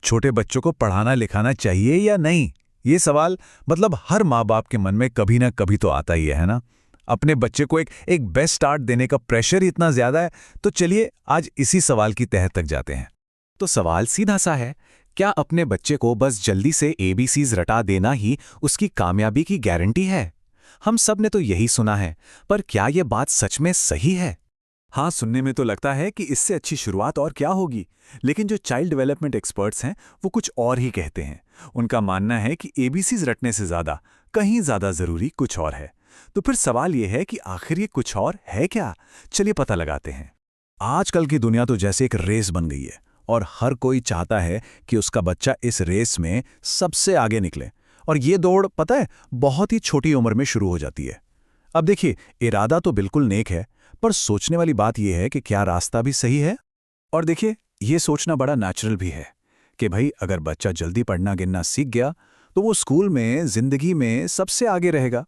छोटे बच्चों को पढ़ाना लिखाना चाहिए या नहीं? ये सवाल मतलब हर माँ बाप के मन में कभी ना कभी तो आता ही है ना। अपने बच्चे को एक बेस्ट स्टार्ट देने का प्रेशर ही इतना ज्यादा है। तो चलिए आज इसी सवाल की तह तक जाते हैं। तो सवाल सीधा सा है, क्या अपने बच्चे को बस जल्दी से एबीसीज रटा देना ही उसकी कामयाबी की गारंटी है? हम सब ने तो यही सुना है, पर क्या ये बात सच में सही है? हाँ, सुनने में तो लगता है कि इससे अच्छी शुरुआत और क्या होगी, लेकिन जो चाइल्ड डेवलपमेंट एक्सपर्ट्स हैं वो कुछ और ही कहते हैं। उनका मानना है कि एबीसीज रटने से कहीं ज्यादा जरूरी कुछ और है। तो फिर सवाल ये है कि आखिर ये कुछ और है क्या? चलिए पता लगाते हैं। आजकल की दुनिया तो जैसे एक रेस बन गई है और हर कोई चाहता है कि उसका बच्चा इस रेस में सबसे आगे निकले। और ये दौड़ पता है बहुत ही छोटी उम्र में शुरू हो जाती है। अब देखिए, इरादा तो बिल्कुल नेक है, पर सोचने वाली बात यह है कि क्या रास्ता भी सही है। और देखिए, ये सोचना बड़ा नेचुरल भी है कि भाई अगर बच्चा जल्दी पढ़ना गिनना सीख गया तो वो स्कूल में जिंदगी में सबसे आगे रहेगा।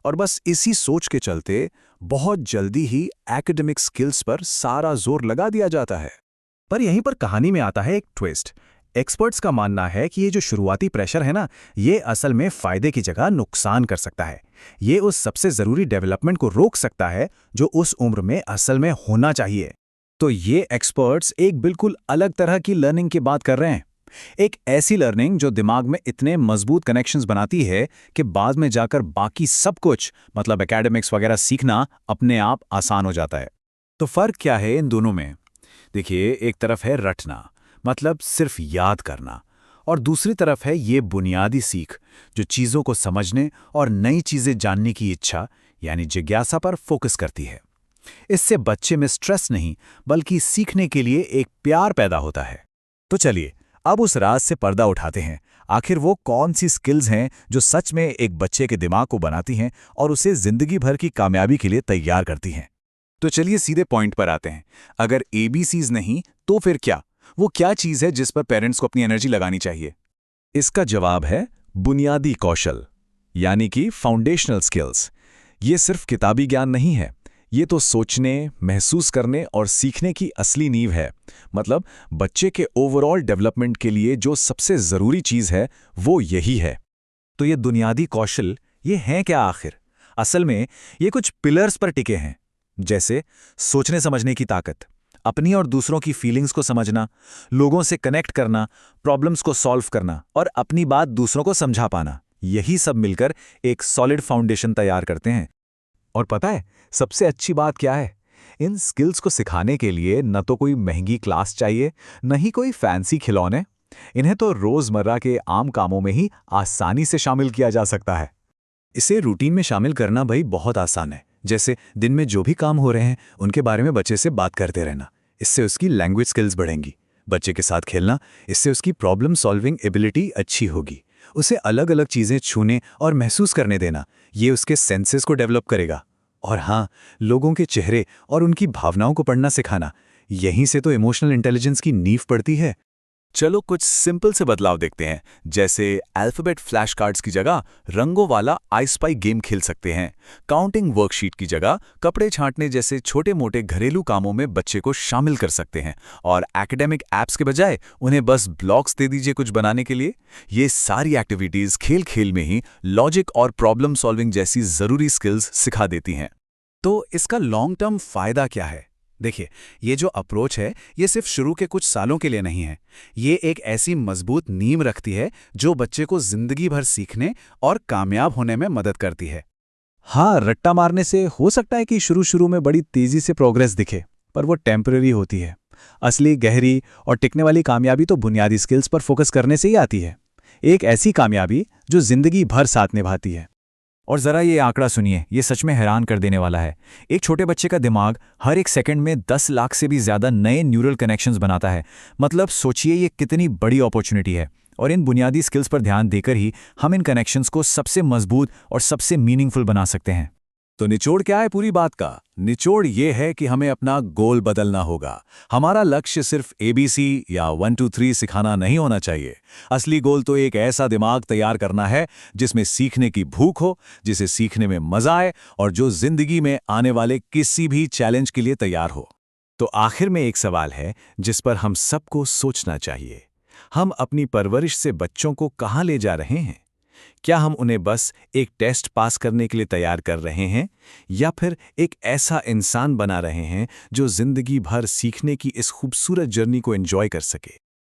और बस इसी सोच के चलते बहुत जल्दी ही एकेडमिक स्किल्स पर सारा जोर लगा दिया जाता है। पर यहीं पर कहानी में आता है एक ट्विस्ट। एक्सपर्ट्स का मानना है कि ये जो शुरुआती प्रेशर है ना, ये असल में फायदे की जगह नुकसान कर सकता है। ये उस सबसे जरूरी डेवलपमेंट को रोक सकता है जो उस उम्र में असल में होना चाहिए। तो ये एक्सपर्ट्स एक बिल्कुल अलग तरह की लर्निंग की बात कर रहे हैं। एक ऐसी लर्निंग जो दिमाग में इतने मजबूत कनेक्शंस बनाती है कि बाद में जाकर बाकी सब कुछ मतलब एकेडमिक्स वगैरह सीखना अपने आप आसान हो जाता है। तो फर्क क्या है इन दोनों में? देखिए, एक तरफ है रटना, मतलब सिर्फ याद करना, और दूसरी तरफ है ये बुनियादी सीख जो चीज़ों को समझने और नई चीज़ें जानने की इच्छा यानी जिज्ञासा पर फोकस करती है। इससे बच्चे में स्ट्रेस नहीं बल्कि सीखने के लिए एक प्यार पैदा होता है। तो चलिए अब उस राज से पर्दा उठाते हैं। आखिर वो कौन सी स्किल्स हैं जो सच में एक बच्चे के दिमाग को बनाती हैं और उसे जिंदगी भर की कामयाबी के लिए तैयार करती हैं। तो चलिए सीधे पॉइंट पर आते हैं। अगर एबीसीज नहीं तो फिर क्या? वो क्या चीज़ है जिस पर पेरेंट्स को अपनी एनर्जी लगानी चाहिए? इसका जवाब है बुनियादी कौशल, यानी कि फाउंडेशनल स्किल्स। ये सिर्फ किताबी ज्ञान नहीं है, ये तो सोचने, महसूस करने और सीखने की असली नींव है। मतलब बच्चे के ओवरऑल डेवलपमेंट के लिए जो सबसे ज़रूरी चीज़ है वो यही है। तो ये बुनियादी कौशल ये हैं क्या आखिर? असल में ये कुछ पिलर्स पर टिके हैं, जैसे सोचने समझने की ताकत, अपनी और दूसरों की फीलिंग्स को समझना, लोगों से कनेक्ट करना, प्रॉब्लम्स को सॉल्व करना और अपनी बात दूसरों को समझा पाना। यही सब मिलकर एक सॉलिड फाउंडेशन तैयार करते हैं। और पता है सबसे अच्छी बात क्या है? इन स्किल्स को सिखाने के लिए न तो कोई महंगी क्लास चाहिए, न ही कोई फैंसी खिलौने। इन्हें तो रोजमर्रा के आम कामों में ही आसानी से शामिल किया जा सकता है। इसे रूटीन में शामिल करना भाई बहुत आसान है। जैसे दिन में जो भी काम हो रहे हैं उनके बारे में बच्चे से बात करते रहना। इससे उसकी लैंग्वेज स्किल्स बढ़ेंगी। बच्चे के साथ खेलना, इससे उसकी प्रॉब्लम सॉल्विंग एबिलिटी अच्छी होगी। उसे अलग अलग चीज़ें छूने और महसूस करने देना, ये उसके सेंसेस को डेवलप करेगा। और हाँ, लोगों के चेहरे और उनकी भावनाओं को पढ़ना सिखाना, यहीं से तो इमोशनल इंटेलिजेंस की नींव पड़ती है। चलो कुछ सिंपल से बदलाव देखते हैं। जैसे अल्फाबेट फ्लैश कार्ड्स की जगह रंगों वाला आई स्पाई गेम खेल सकते हैं। काउंटिंग वर्कशीट की जगह कपड़े छांटने जैसे छोटे मोटे घरेलू कामों में बच्चे को शामिल कर सकते हैं। और एकेडमिक ऐप्स के बजाय उन्हें बस ब्लॉक्स दे दीजिए कुछ बनाने के लिए। ये सारी एक्टिविटीज खेल खेल में ही लॉजिक और प्रॉब्लम सॉल्विंग जैसी जरूरी स्किल्स सिखा देती हैं। तो इसका लॉन्ग टर्म फायदा क्या है? देखिए, ये जो अप्रोच है ये सिर्फ शुरू के कुछ सालों के लिए नहीं है। ये एक ऐसी मजबूत नींव रखती है जो बच्चे को जिंदगी भर सीखने और कामयाब होने में मदद करती है। हाँ, रट्टा मारने से हो सकता है कि शुरू में बड़ी तेजी से प्रोग्रेस दिखे, पर वो टेम्पररी होती है। असली गहरी और टिकने वाली कामयाबी तो बुनियादी स्किल्स पर फोकस करने से ही आती है। एक ऐसी कामयाबी जो जिंदगी भर साथ निभाती है। और ज़रा ये आंकड़ा सुनिए, ये सच में हैरान कर देने वाला है। एक छोटे बच्चे का दिमाग हर एक सेकंड में 10 लाख से भी ज़्यादा नए न्यूरल कनेक्शंस बनाता है। मतलब सोचिए ये कितनी बड़ी अपॉर्चुनिटी है। और इन बुनियादी स्किल्स पर ध्यान देकर ही हम इन कनेक्शंस को सबसे मजबूत और सबसे मीनिंगफुल बना सकते हैं। तो निचोड़ क्या है पूरी बात का? निचोड़ ये है कि हमें अपना गोल बदलना होगा। हमारा लक्ष्य सिर्फ एबीसी या 1 2 3 सिखाना नहीं होना चाहिए। असली गोल तो एक ऐसा दिमाग तैयार करना है जिसमें सीखने की भूख हो, जिसे सीखने में मजा आए और जो जिंदगी में आने वाले किसी भी चैलेंज के लिए तैयार हो। तो आखिर में एक सवाल है जिस पर हम सबको सोचना चाहिए। हम अपनी परवरिश से बच्चों को कहाँ ले जा रहे हैं? क्या हम उन्हें बस एक टेस्ट पास करने के लिए तैयार कर रहे हैं, या फिर एक ऐसा इंसान बना रहे हैं जो जिंदगी भर सीखने की इस खूबसूरत जर्नी को एंजॉय कर सके?